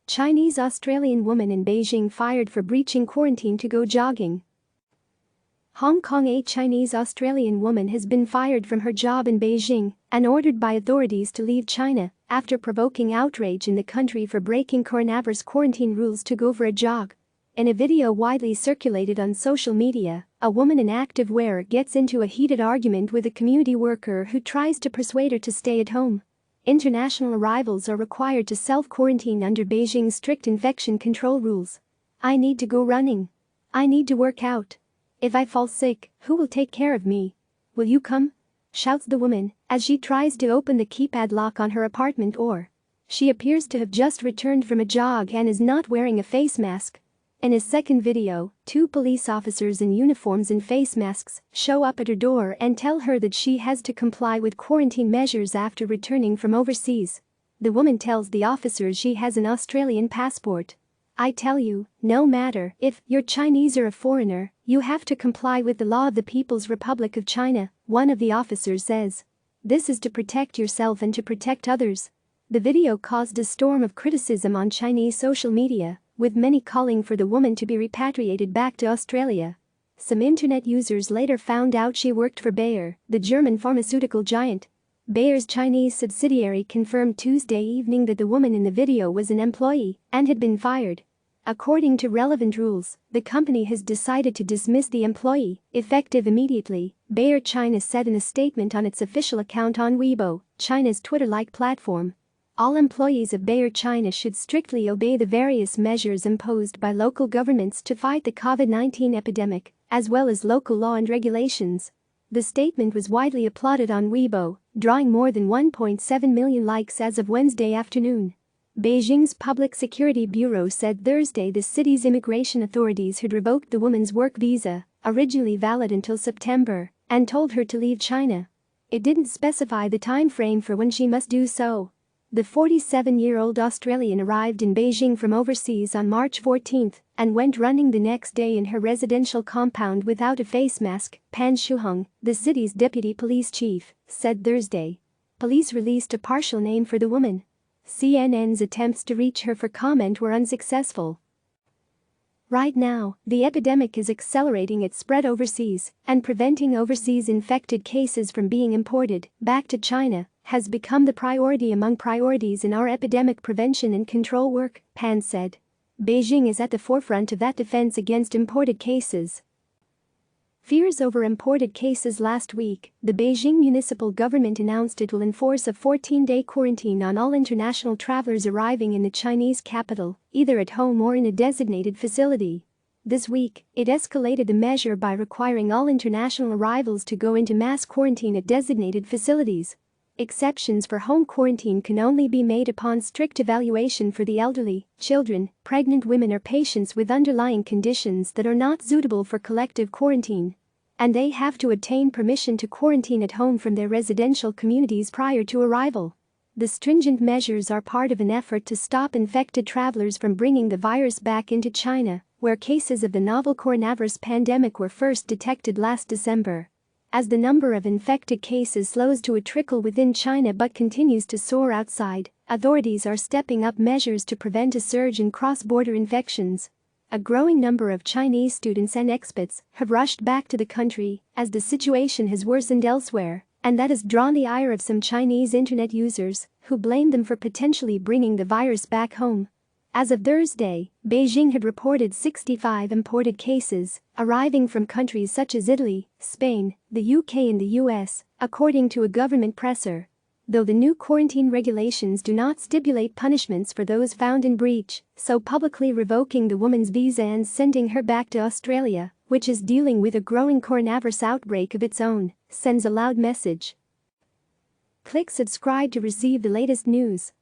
Chinese-Australian woman in Beijing fired for breaching quarantine to go jogging. Hong Kong. A Chinese-Australian woman has been fired from her job in Beijing and ordered by authorities to leave China after provoking outrage in the country for breaking coronavirus quarantine rules to go for a jog. In a video widely circulated on social media, a woman in active wear gets into a heated argument with a community worker who tries to persuade her to stay at home. International arrivals are required to self-quarantine under Beijing's strict infection control rules. "I need to go running. I need to work out. If I fall sick, who will take care of me? Will you come?" shouts the woman as she tries to open the keypad lock on her apartment door. She appears to have just returned from a jog and is not wearing a face mask. In a second video, two police officers in uniforms and face masks show up at her door and tell her that she has to comply with quarantine measures after returning from overseas. The woman tells the officers she has an Australian passport. "I tell you, no matter if you're Chinese or a foreigner, you have to comply with the law of the People's Republic of China," one of the officers says. "This is to protect yourself and to protect others." The video caused a storm of criticism on Chinese social media, with many calling for the woman to be repatriated back to Australia. Some internet users later found out she worked for Bayer, the German pharmaceutical giant. Bayer's Chinese subsidiary confirmed Tuesday evening that the woman in the video was an employee and had been fired. According to relevant rules, the company has decided to dismiss the employee, effective immediately, Bayer China said in a statement on its official account on Weibo, China's Twitter-like platform. All employees of Bayer China should strictly obey the various measures imposed by local governments to fight the COVID-19 epidemic, as well as local law and regulations. The statement was widely applauded on Weibo, drawing more than 1.7 million likes as of Wednesday afternoon. Beijing's Public Security Bureau said Thursday the city's immigration authorities had revoked the woman's work visa, originally valid until September, and told her to leave China. It didn't specify the time frame for when she must do so. The 47-year-old Australian arrived in Beijing from overseas on March 14 and went running the next day in her residential compound without a face mask, Pan Shuhong, the city's deputy police chief, said Thursday. Police released a partial name for the woman. CNN's attempts to reach her for comment were unsuccessful. Right now, the epidemic is accelerating its spread overseas, and preventing overseas infected cases from being imported back to China has become the priority among priorities in our epidemic prevention and control work, Pan said. Beijing is at the forefront of that defense against imported cases. Fears over imported cases. Last week, the Beijing municipal government announced it will enforce a 14-day quarantine on all international travelers arriving in the Chinese capital, either at home or in a designated facility. This week, it escalated the measure by requiring all international arrivals to go into mass quarantine at designated facilities. Exceptions for home quarantine can only be made upon strict evaluation for the elderly, children, pregnant women or patients with underlying conditions that are not suitable for collective quarantine. And they have to obtain permission to quarantine at home from their residential communities prior to arrival. The stringent measures are part of an effort to stop infected travelers from bringing the virus back into China, where cases of the novel coronavirus pandemic were first detected last December. As the number of infected cases slows to a trickle within China but continues to soar outside, authorities are stepping up measures to prevent a surge in cross-border infections. A growing number of Chinese students and expats have rushed back to the country as the situation has worsened elsewhere, and that has drawn the ire of some Chinese internet users who blame them for potentially bringing the virus back home. As of Thursday, Beijing had reported 65 imported cases, arriving from countries such as Italy, Spain, the UK and the US, according to a government presser. Though the new quarantine regulations do not stipulate punishments for those found in breach, so publicly revoking the woman's visa and sending her back to Australia, which is dealing with a growing coronavirus outbreak of its own, sends a loud message. Click subscribe to receive the latest news.